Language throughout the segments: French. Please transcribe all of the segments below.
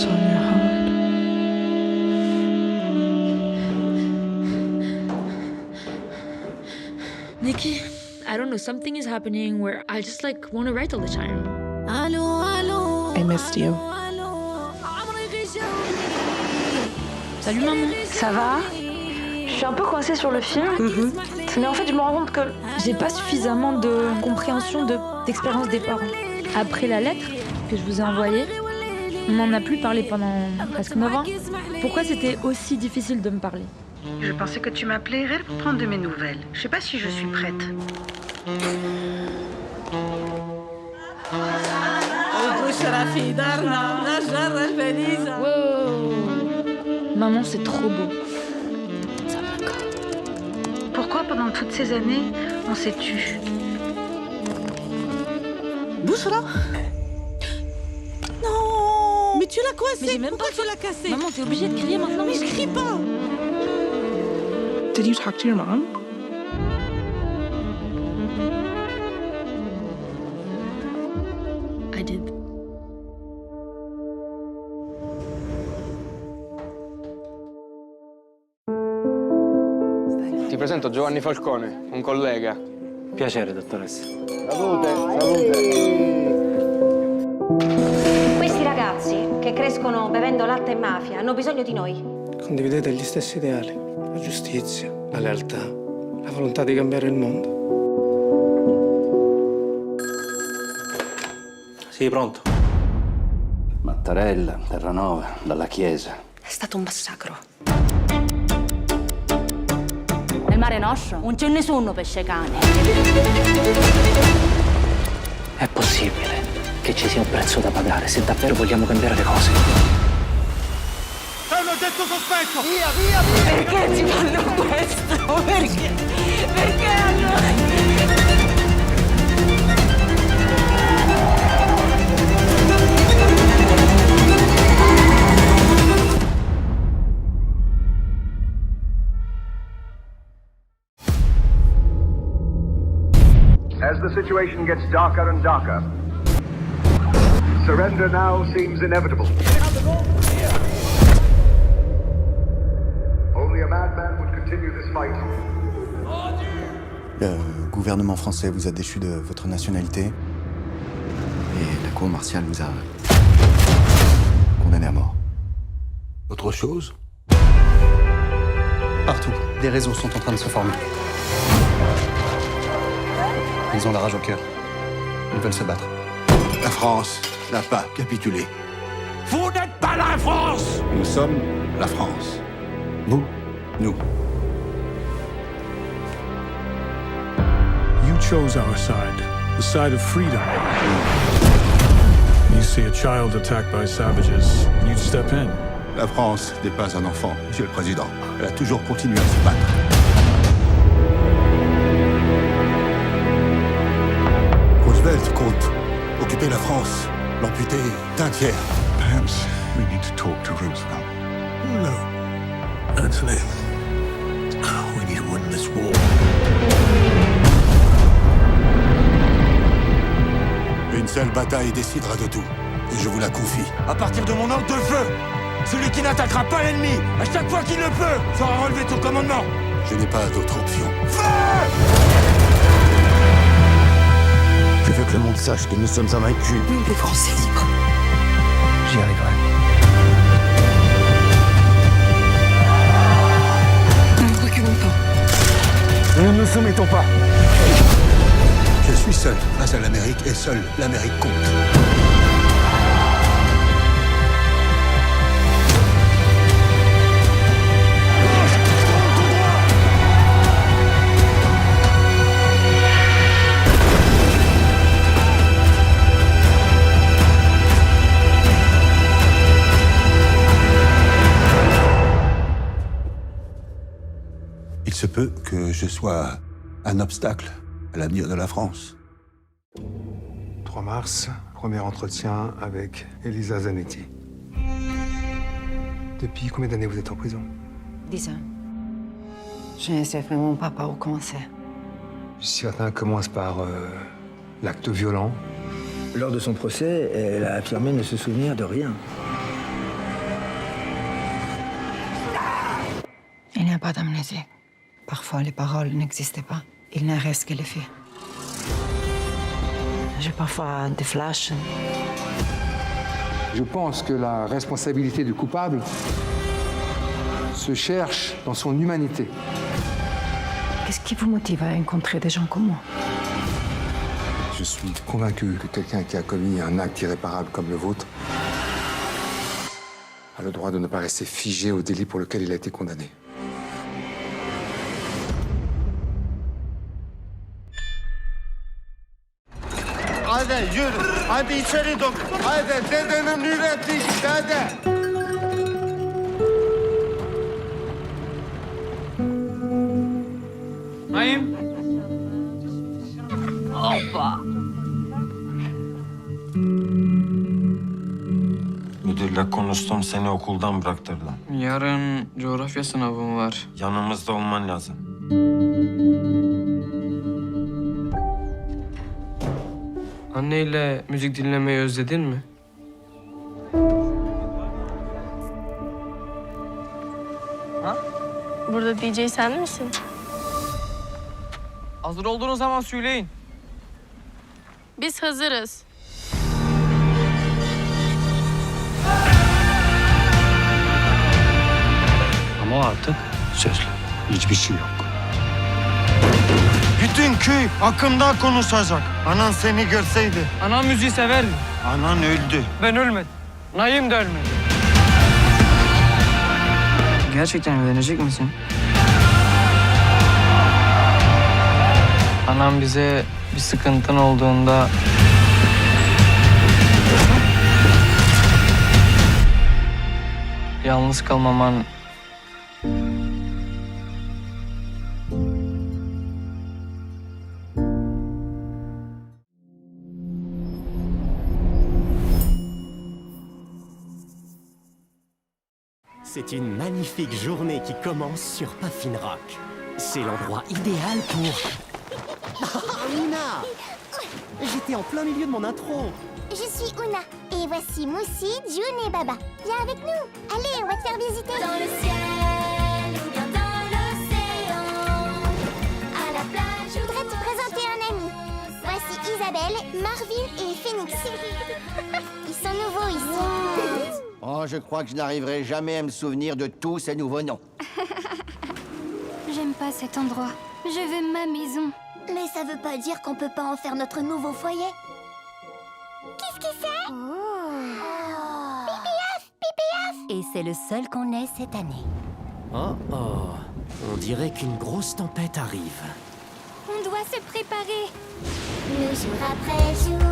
what's on your heart. Nikki, I don't know, something is happening where I just want to write all the time. I missed you. Salut maman. Ça va? Je suis un peu coincée sur le film. Mais en fait, je me rends compte que j'ai pas suffisamment de compréhension d'expérience des parents. Après la lettre que je vous ai envoyée, on n'en a plus parlé pendant presque 9 ans. Pourquoi c'était aussi difficile de me parler? Je pensais que tu m'appelais pour prendre de mes nouvelles. Je sais pas si je suis prête. Wow. Maman, c'est trop beau. Ça m'accorde. Pourquoi pendant toutes ces années, on s'est tu? Bouchra? Non! Mais tu l'as coincé! Mais j'ai même Pourquoi pas tu l'as cassé? Maman, t'es obligée de crier maintenant. Mais je crie pas! Did you talk to your mom? I did. Ti presento Giovanni Falcone, un collega. Piacere, dottoressa. Questi ragazzi che crescono bevendo latte e mafia hanno bisogno di noi. Condividete gli stessi ideali, la giustizia, la lealtà, la volontà di cambiare il mondo. Sì, pronto. Mattarella, Terranova, dalla Chiesa. È stato un massacro. Nel mare nostro non c'è nessuno pesce cane. È possibile che ci sia un prezzo da pagare se davvero vogliamo cambiare le cose. C'è un oggetto sospetto! Via, via, via! Perché ci fanno questo? Perché? Perché hanno... As the situation gets darker and darker, surrender now seems inevitable. Only a madman would continue this fight. Le gouvernement français vous a déchu de votre nationalité et la cour martiale vous a condamné à mort. Autre chose? Partout, des réseaux sont en train de se former. Ils ont la rage au cœur. Ils veulent se battre. La France n'a pas capitulé. Vous n'êtes pas la France! Nous sommes la France. Vous, nous. You chose our side, the side of freedom. You see a child attacked by savages, you'd step in. La France n'est pas un enfant, Monsieur le Président. Elle a toujours continué à se battre. Roosevelt compte occuper la France, l'amputer d'un tiers. Perhaps we need to talk to Roosevelt. No. Anthony, we need to win this war. Une seule bataille décidera de tout, et je vous la confie. À partir de mon ordre de feu, celui qui n'attaquera pas l'ennemi, à chaque fois qu'il le peut, fera relever ton commandement. Je n'ai pas d'autre option. Je veux que le monde sache que nous sommes invaincus. Nous, les Français libres. J'y arriverai. Ne reculons pas. Nous ne nous soumettons pas. Je suis seul face à l'Amérique, et seule l'Amérique compte. Il se peut que je sois un obstacle à l'avenir de la France. 3 mars, premier entretien avec Elisa Zanetti. Depuis combien d'années vous êtes en prison? 10 ans. Je ne sais vraiment pas par où commencer. Certains commencent par l'acte violent. Lors de son procès, elle a affirmé ne se souvenir de rien. pas d'amnésie. Parfois, les paroles n'existaient pas. Il ne reste que les faits. J'ai parfois des flashs. Je pense que la responsabilité du coupable se cherche dans son humanité. Qu'est-ce qui vous motive à rencontrer des gens comme moi? Je suis convaincu que quelqu'un qui a commis un acte irréparable comme le vôtre a le droit de ne pas rester figé au délit pour lequel il a été condamné. Hadi yürü. Hadi içeri dok. Hadi dedenin ürettiği işte hadi. Naim. Hoppa. Müdürle konuştum, seni okuldan bıraktırdım. Yarın coğrafya sınavım var. Yanımızda olman lazım. Anneyle müzik dinlemeyi özledin mi? Burada DJ sen misin? Hazır olduğunuz zaman söyleyin. Biz hazırız. Ama artık sözlü. Hiçbir şey yok. Bütün köy hakkında konuşacak. Anan seni görseydi. Anam müziği severdi. Anan öldü. Ben ölmedim. Naim de ölmedi. Gerçekten evlenecek misin? Anam bize bir sıkıntın olduğunda... yalnız kalmaman... C'est une magnifique journée qui commence sur Puffin Rock. C'est l'endroit idéal pour... Ah, Una! J'étais en plein milieu de mon intro. Je suis Una, et voici Moussi, June et Baba. Viens avec nous. Allez, on va te faire visiter. Dans le ciel ou bien dans l'océan, à la plage. Je voudrais te présenter un ami. Voici Isabelle, Marvin et Phoenix. Ils sont nouveaux ici. Oh, je crois que je n'arriverai jamais à me souvenir de tous ces nouveaux noms. J'aime pas cet endroit. Je veux ma maison. Mais ça veut pas dire qu'on peut pas en faire notre nouveau foyer. Qu'est-ce que c'est? Pipi-Af! Pipi-Af! Et c'est le seul qu'on ait cette année. Oh oh, on dirait qu'une grosse tempête arrive. On doit se préparer. Le jour après jour,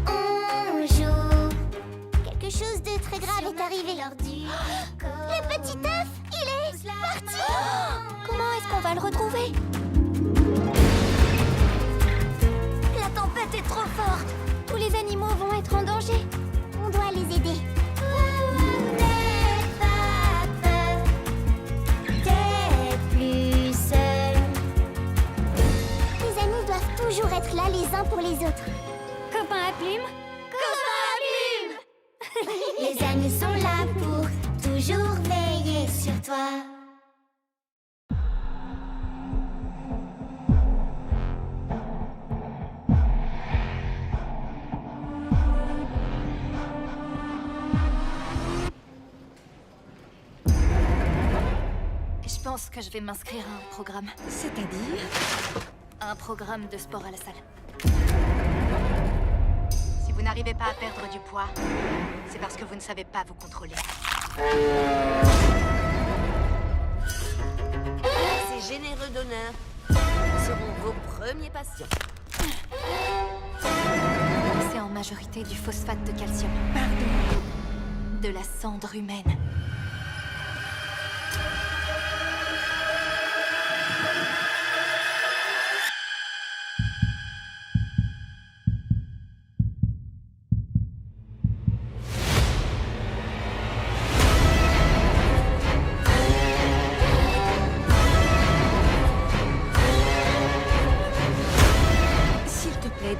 on joue. Quelque chose de très grave est arrivé. Le petit œuf, il est parti. Comment est-ce qu'on va le retrouver? La tempête est trop forte. Tous les animaux vont être en danger. On doit les aider. N'aie pas peur. T'es plus seul. Les amis doivent toujours être là les uns pour les autres. Copains à plume. Copains à plume. Les amis sont là pour toujours veiller sur toi. Je pense que je vais m'inscrire à un programme. C'est-à-dire? Un programme de sport à la salle. Si vous n'arrivez pas à perdre du poids, c'est parce que vous ne savez pas vous contrôler. Ces généreux donneurs seront vos premiers patients. C'est en majorité du phosphate de calcium. Pardon. De la cendre humaine.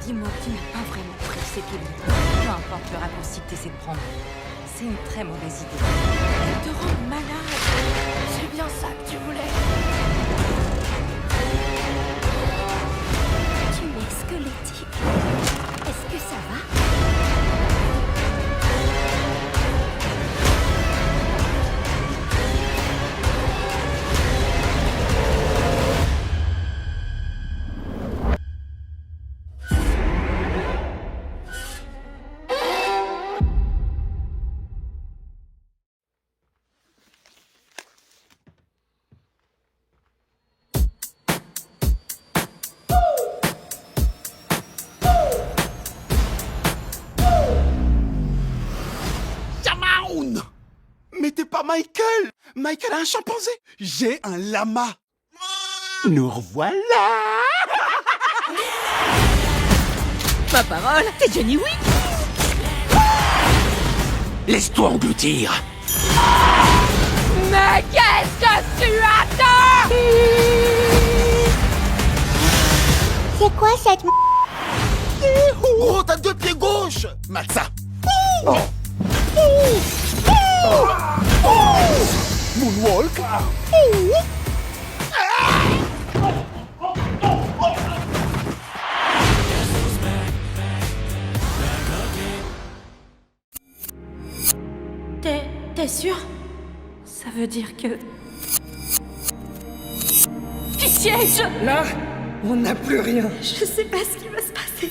Dis-moi que tu n'as pas vraiment pris ces pilules. Peu importe le raccourci que tu essaies de prendre. C'est une très mauvaise idée. Elle te rend malade. C'est bien ça que tu voulais. Tu es squelettique. Est-ce que ça va? Mais t'es pas Michael! Michael a un chimpanzé! J'ai un lama! Nous revoilà! Ma parole, t'es Johnny Wick! Laisse-toi engloutir! Mais qu'est-ce que tu attends? C'est quoi cette Gros, t'as 2 pieds gauche! Mate ça! Moonwalk! T'es sûr? Ça veut dire que... Tu sièges! Là, on n'a plus rien. Je sais pas ce qui va se passer.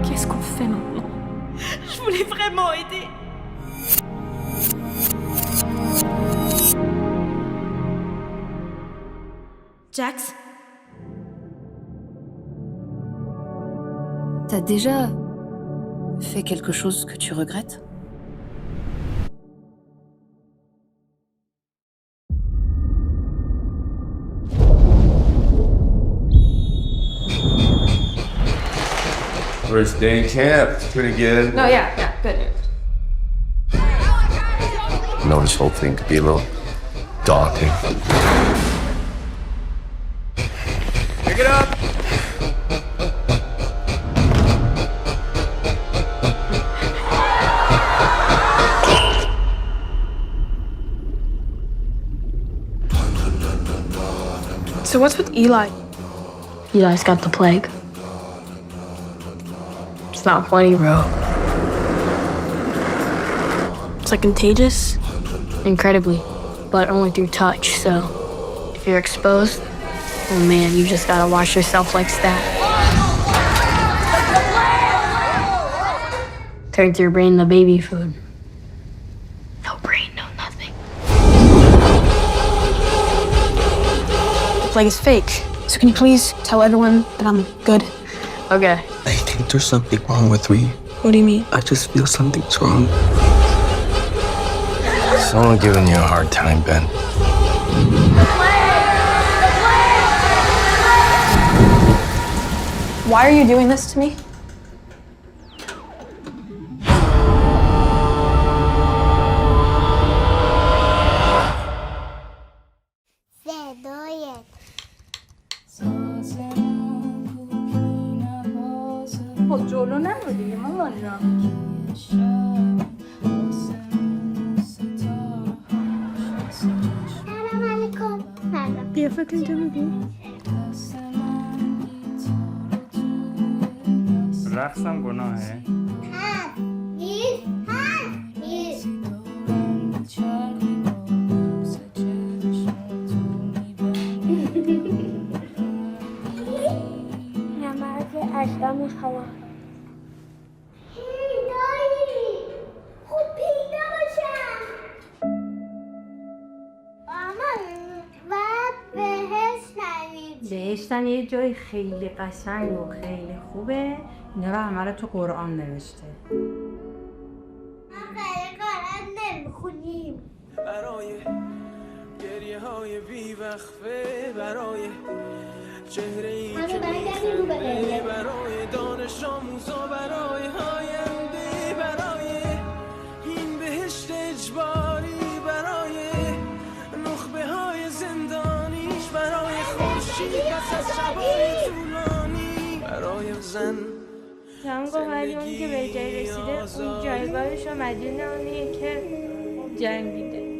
Qu'est-ce qu'on fait maintenant? Je voulais vraiment aider. Jax? T'as déjà fait quelque chose que tu regrettes? First day in camp. Pretty good. No, yeah, good. I know this whole thing could be a little daunting. Pick it up! So what's with Eli? Eli's got the plague. It's not funny, bro. It's like contagious? Incredibly, but only through touch, so if you're exposed, oh man, you just gotta wash yourself like stat. Turns your brain into baby food. No brain, no nothing. The plague is fake, so can you please tell everyone that I'm good? Okay. I think there's something wrong with me. What do you mean? I just feel something's wrong. Someone giving you a hard time, Ben. Why are you doing this to me? جلو نرو دیگه مامان جان. سلام علیکم. سلام. قیافت اینجا بگو. رقصم گناهه؟ نماز اشرا میخوام. بهشتن یه جای خیلی قشنگ و خیلی خوبه. اینا رو همه رو تو قرآن نوشته. ما خیلی قرآن نمیخونیم. برای گریه های بیوقفه، برای چهره ای که میخنده، برای دانش آموزا، برای آینده، برای این بهشت اجباری، برای نخبه های زندانیش، برای خورشید پس از شبای طولانی، برای زن تنگو ولی اون که به جای رسیده اون جایگاهش رو مدیون اونیه که جنگیده.